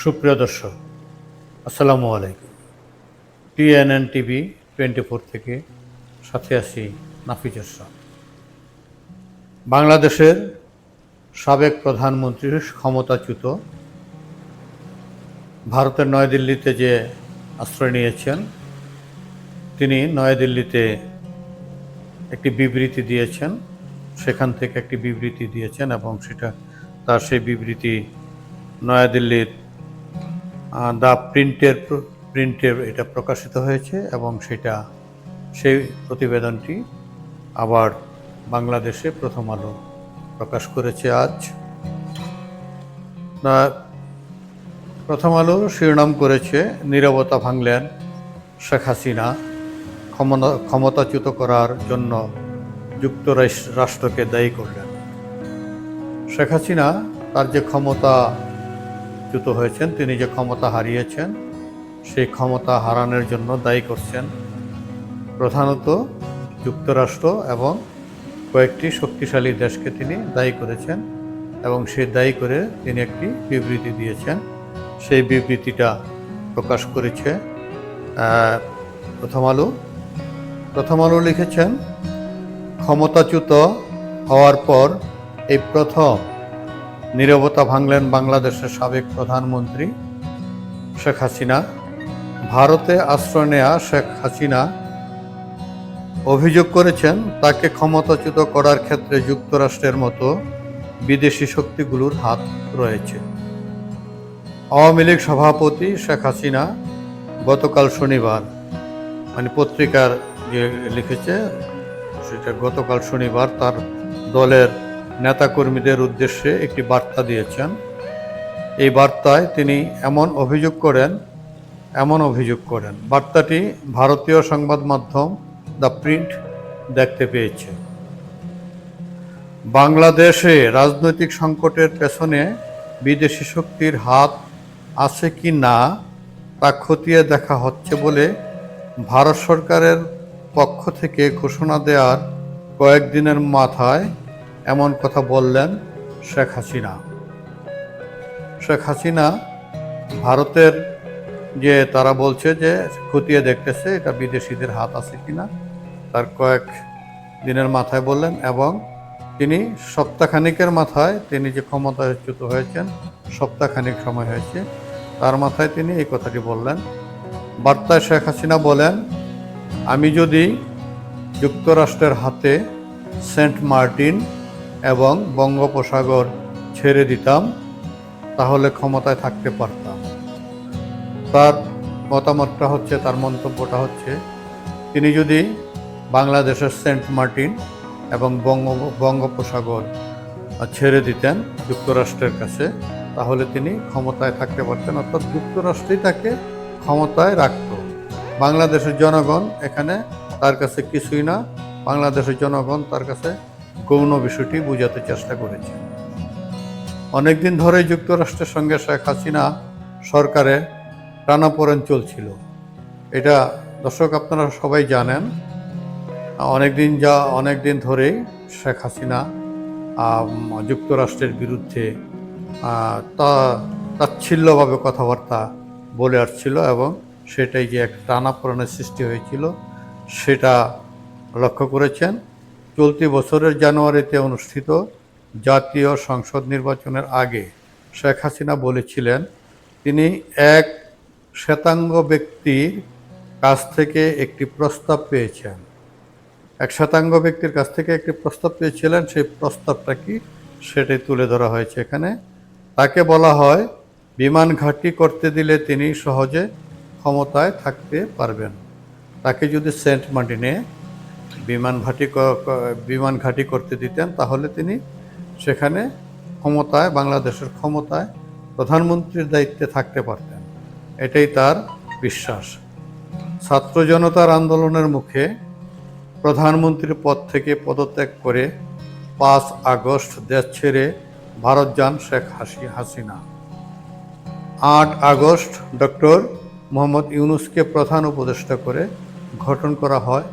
সুপ্রিয় দর্শক, আসসালামু আলাইকুম। TNN টিভি 24 থেকে সাথে আছি নাফিজ ইসলাম। বাংলাদেশের সাবেক প্রধানমন্ত্রী ক্ষমতাচ্যুত ভারতের নয়াদিল্লিতে যে আশ্রয় নিয়েছেন, তিনি নয়াদিল্লিতে একটি বিবৃতি দিয়েছেন। সেখান থেকে একটি বিবৃতি দিয়েছেন এবং তার সেই বিবৃতি নয়াদিল্লির দ্য প্রিন্টে এটা প্রকাশিত হয়েছে এবং সেই প্রতিবেদনটি আবার বাংলাদেশে প্রথম আলো প্রকাশ করেছে আজ। প্রথম আলো শিরোনাম করেছে, নীরবতা ভাঙলেন শেখ হাসিনা, ক্ষমতাচ্যুত করার জন্য যুক্তরাষ্ট্রকে দায়ী করলেন। শেখ হাসিনা তার যে ক্ষমতাচ্যুত হয়েছেন, তিনি যে ক্ষমতা হারিয়েছেন, সেই ক্ষমতা হারানোর জন্য দায়ী করছেন প্রধানত যুক্তরাষ্ট্র এবং কয়েকটি শক্তিশালী দেশকে তিনি দায়ী করেছেন এবং সেই দায়ী করে তিনি একটি বিবৃতি দিয়েছেন। সেই বিবৃতিটা প্রকাশ করেছে প্রথম আলো লিখেছেন, ক্ষমতাচ্যুত হওয়ার পর এই প্রথম নীরবতা ভাঙলেন বাংলাদেশের সাবেক প্রধানমন্ত্রী শেখ হাসিনা। ভারতে আশ্রয় নেয়া শেখ হাসিনা অভিযোগ করেছেন, তাকে ক্ষমতাচ্যুত করার ক্ষেত্রে যুক্তরাষ্ট্রের মতো বিদেশি শক্তিগুলোর হাত রয়েছে। আওয়ামী লীগ সভাপতি শেখ হাসিনা গতকাল শনিবার, পত্রিকার যে লিখেছে সেটা গতকাল শনিবার, তার দলের নেতাকর্মীদের উদ্দেশ্যে একটি বার্তা দিয়েছেন। এই বার্তায় তিনি এমন অভিযোগ করেন। বার্তাটি ভারতীয় সংবাদ মাধ্যম দ্য প্রিন্ট দেখতে পেয়েছে। বাংলাদেশে রাজনৈতিক সংকটের পেছনে বিদেশি শক্তির হাত আছে কি না তা খতিয়ে দেখা হচ্ছে বলে ভারত সরকারের পক্ষ থেকে ঘোষণা দেওয়ার কয়েকদিনের মাথায় এমন কথা বললেন শেখ হাসিনা। ভারতের যে তারা বলছে যে খতিয়ে দেখতেছে এটা বিদেশিদের হাত আছে কিনা, তার কয়েক দিনের মাথায় বললেন এবং তিনি সপ্তাহখানিকের মাথায়, তিনি যে ক্ষমতাচ্যুত হয়েছেন সপ্তাহখানিক সময় হয়েছে, তার মাথায় তিনি এই কথাটি বললেন। বার্তায় শেখ হাসিনা বলেন, আমি যদি যুক্তরাষ্ট্রের হাতে সেন্ট মার্টিন এবং বঙ্গোপসাগর ছেড়ে দিতাম তাহলে ক্ষমতায় থাকতে পারতাম। তার তার মন্তব্যটা হচ্ছে, তিনি যদি বাংলাদেশের সেন্ট মার্টিন এবং বঙ্গোপসাগর ছেড়ে দিতেন যুক্তরাষ্ট্রের কাছে, তাহলে তিনি ক্ষমতায় থাকতে পারতেন, অর্থাৎ যুক্তরাষ্ট্রই তাকে ক্ষমতায় রাখত। বাংলাদেশের জনগণ এখানে তার কাছে কিছুই না। বাংলাদেশের জনগণ তার কাছে গৌণ বিষয়টি বোঝাতে চেষ্টা করেছে। অনেকদিন ধরে যুক্তরাষ্ট্রের সঙ্গে শেখ হাসিনা সরকারে টানাপোড়েন চলছিল। এটা দর্শক আপনারা সবাই জানেন। অনেকদিন ধরেই শেখ হাসিনা যুক্তরাষ্ট্রের বিরুদ্ধে তাচ্ছিল্যভাবে কথাবার্তা বলে আসছিল এবং সেটাই যে এক টানাপোড়েনের সৃষ্টি হয়েছিল সেটা লক্ষ্য করেছেন। চলতি বছরের জানুয়ারিতে অনুষ্ঠিত জাতীয় সংসদ নির্বাচনের আগে শেখ হাসিনা বলেছিলেন, তিনি এক শ্বেতাঙ্গ ব্যক্তির কাছ থেকে একটি প্রস্তাব পেয়েছিলেন। সেই প্রস্তাবটা কি সেটাই তুলে ধরা হয়েছে এখানে। তাকে বলা হয়, বিমান ঘাঁটি করতে দিলে তিনি সহজে ক্ষমতায় থাকতে পারবেন। তাকে যদি সেন্ট মার্টিনে বিমান ঘাঁটি করতে দিতেন তাহলে তিনি সেখানে বাংলাদেশের ক্ষমতায় প্রধানমন্ত্রীর দায়িত্বে থাকতে পারতেন। এটাই তার বিশ্বাস। ছাত্র জনতার আন্দোলনের মুখে প্রধানমন্ত্রীর পদ থেকে পদত্যাগ করে 5 আগস্ট দেশ ছেড়ে ভারত যান শেখ হাসিনা। 8 আগস্ট ডক্টর মোহাম্মদ ইউনূসকে প্রধান উপদেষ্টা করে গঠন করা হয়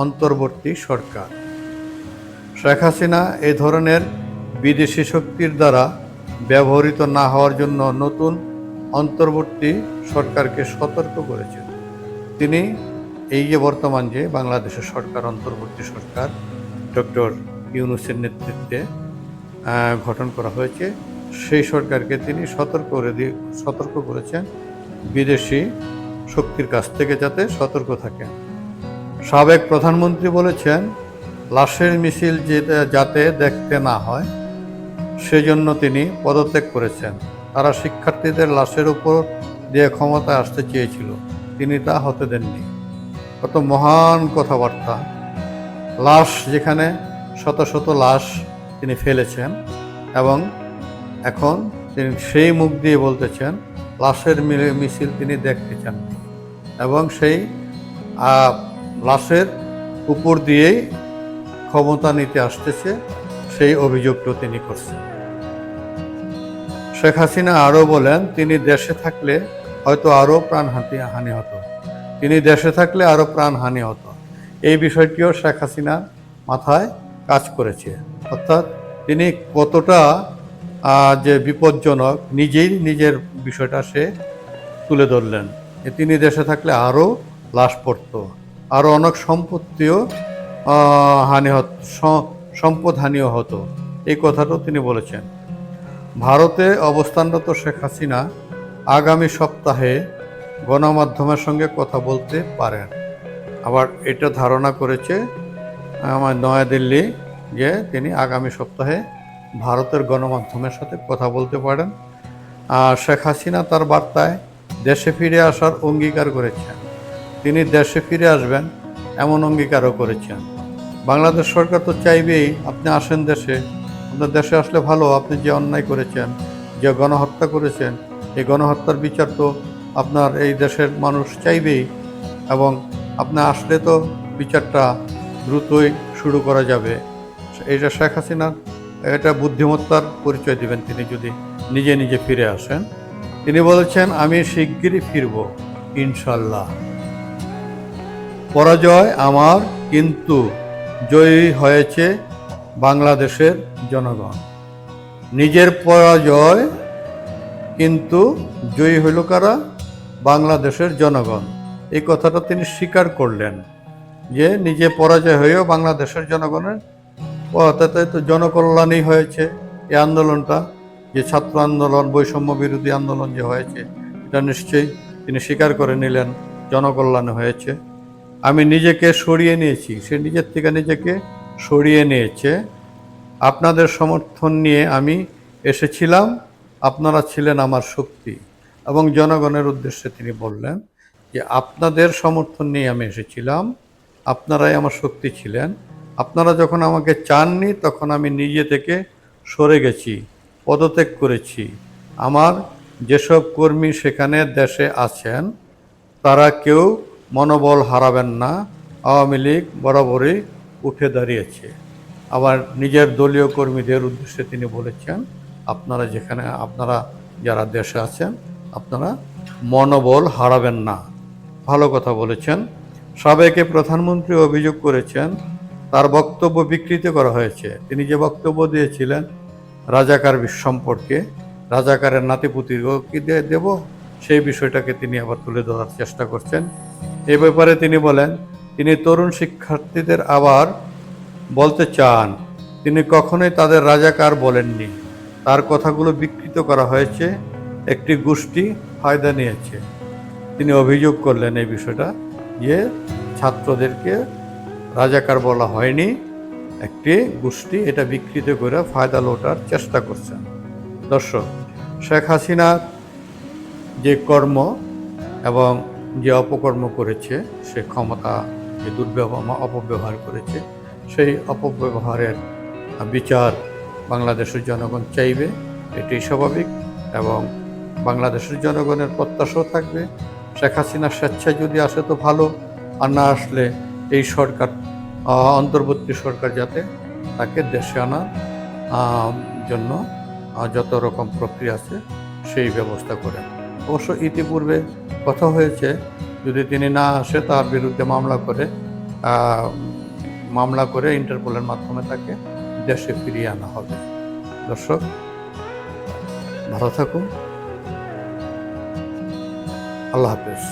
অন্তর্বর্তী সরকার। শেখ হাসিনা এই ধরনের বিদেশি শক্তির দ্বারা ব্যবহৃত না হওয়ার জন্য নতুন অন্তর্বর্তী সরকারকে সতর্ক করেছেন। তিনি এই যে বর্তমান যে বাংলাদেশের সরকার, অন্তর্বর্তী সরকার ডক্টর ইউনূসের নেতৃত্বে গঠন করা হয়েছে, সেই সরকারকে তিনি সতর্ক করেছেন বিদেশি শক্তির কাছ থেকে যাতে সতর্ক থাকেন। সাবেক প্রধানমন্ত্রী বলেছেন, লাশের মিছিল যাতে দেখতে না হয় সেজন্য তিনি পদত্যাগ করেছেন। তারা শিক্ষার্থীদের লাশের উপর দিয়ে ক্ষমতায় আসতে চেয়েছিল, তিনি তা হতে দেননি। কত মহান কথাবার্তা! লাশ, যেখানে শত শত লাশ তিনি ফেলেছেন, এবং এখন তিনি সেই মুখ দিয়ে বলতেছেন লাশের মিছিল তিনি দেখতে চাননি, এবং সেই লাশের উপর দিয়েই ক্ষমতা নিতে আসতেছে, সেই অভিযোগটা তিনি করছেন। শেখ হাসিনা আরও বলেন, তিনি দেশে থাকলে হয়তো আরও প্রাণহানি হতো, তিনি দেশে থাকলে আরও প্রাণহানি হতো। এই বিষয়টিও শেখ হাসিনার মাথায় কাজ করেছে, অর্থাৎ তিনি কতটা যে বিপজ্জনক নিজেই নিজের বিষয়টা সে তুলে ধরলেন। তিনি দেশে থাকলে আরও লাশ পড়ত, আরও অনেক সম্পত্তিও সম্পদহানিও হতো, এই কথাটাও তিনি বলেছেন। ভারতে অবস্থানরত শেখ হাসিনা আগামী সপ্তাহে গণমাধ্যমের সঙ্গে কথা বলতে পারেন। আবার এটা ধারণা করেছে আমার নয়াদিল্লি যে তিনি আগামী সপ্তাহে ভারতের গণমাধ্যমের সাথে কথা বলতে পারেন। শেখ হাসিনা তার বার্তায় দেশে ফিরে আসার অঙ্গীকার করেছেন, তিনি দেশে ফিরে আসবেন এমন অঙ্গীকারও করেছেন। বাংলাদেশ সরকার তো চাইবেই আপনি আসেন দেশে, আপনার দেশে আসলে ভালো, আপনি যে অন্যায় করেছেন, যে গণহত্যা করেছেন, এই গণহত্যার বিচার তো আপনার এই দেশের মানুষ চাইবেই, এবং আপনি আসলে তো বিচারটা দ্রুতই শুরু করা যাবে। এইটা শেখ হাসিনার এটা বুদ্ধিমত্তার পরিচয় দিবেন তিনি যদি নিজে নিজে ফিরে আসেন। তিনি বলেছেন, আমি শিগগিরই ফিরব ইনশাল্লাহ। পরাজয় আমার, কিন্তু জয়ী হয়েছে বাংলাদেশের জনগণ। নিজের পরাজয়, কিন্তু জয়ী হইল কারা? বাংলাদেশের জনগণ। এই কথাটা তিনি স্বীকার করলেন যে নিজে পরাজয় হয়েও বাংলাদেশের জনগণের তাতে তো জনকল্যাণই হয়েছে। এই আন্দোলনটা, যে ছাত্র আন্দোলন, বৈষম্য বিরোধী আন্দোলন যে হয়েছে, এটা নিশ্চয়ই তিনি স্বীকার করে নিলেন জনকল্যাণে হয়েছে। আমি নিজেকে সরিয়ে নিয়েছি, সে নিজের থেকে নিজেকে সরিয়ে নিয়েছে। আপনাদের সমর্থন নিয়ে আমি এসেছিলাম, আপনারা ছিলেন আমার শক্তি। এবং জনগণের উদ্দেশ্যে তিনি বললেন যে আপনাদের সমর্থন নিয়ে আমি এসেছিলাম, আপনারাই আমার শক্তি ছিলেন। আপনারা যখন আমাকে চাননি তখন আমি নিজে থেকে সরে গেছি, পদত্যাগ করেছি। আমার যেসব কর্মী সেখানে দেশে আছেন তারা কেউ মনোবল হারাবেন না, আওয়ামী লীগ বরাবরই উঠে দাঁড়িয়েছে। আবার নিজের দলীয় কর্মীদের উদ্দেশ্যে তিনি বলেছেন, আপনারা যারা দেশে আছেন আপনারা মনোবল হারাবেন না। ভালো কথা বলেছেন। সাবেক প্রধানমন্ত্রী অভিযোগ করেছেন তার বক্তব্য বিকৃত করা হয়েছে। তিনি যে বক্তব্য দিয়েছিলেন রাজাকার সম্পর্কে, রাজাকারের নাতিপুতিকেও কি দেব, সেই বিষয়টাকে তিনি আবার তুলে ধরার চেষ্টা করছেন। এ ব্যাপারে তিনি বলেন, তিনি তরুণ শিক্ষার্থীদের আবার বলতে চান, তিনি কখনোই তাদের রাজাকার বলেননি। তার কথাগুলো বিকৃত করা হয়েছে, একটি গোষ্ঠী ফায়দা নিয়েছে। তিনি অভিযোগ করলেন এই বিষয়টা যে ছাত্রদেরকে রাজাকার বলা হয়নি, একটি গোষ্ঠী এটা বিকৃত করে ফায়দা লোটার চেষ্টা করছেন। দর্শক, শেখ হাসিনার যে কর্ম এবং যে অপকর্ম করেছে, সে ক্ষমতা যে অপব্যবহার করেছে, সেই অপব্যবহারের বিচার বাংলাদেশের জনগণ চাইবে, এটি স্বাভাবিক। এবং বাংলাদেশের জনগণের প্রত্যাশাও থাকবে শেখ হাসিনা স্বেচ্ছায় যদি আসে তো ভালো, আর না আসলে এই সরকার, অন্তর্বর্তী সরকার যাতে তাকে দেশে আনার জন্য যত রকম প্রক্রিয়া আছে সেই ব্যবস্থা করেন। অবশ্য ইতিপূর্বে কথা হয়েছে, যদি তিনি না আসে তার বিরুদ্ধে মামলা করে ইন্টারপোলের মাধ্যমে তাকে দেশে ফিরিয়ে আনা হবে। দর্শক, ভালো থাকুন। আল্লাহ হাফেজ।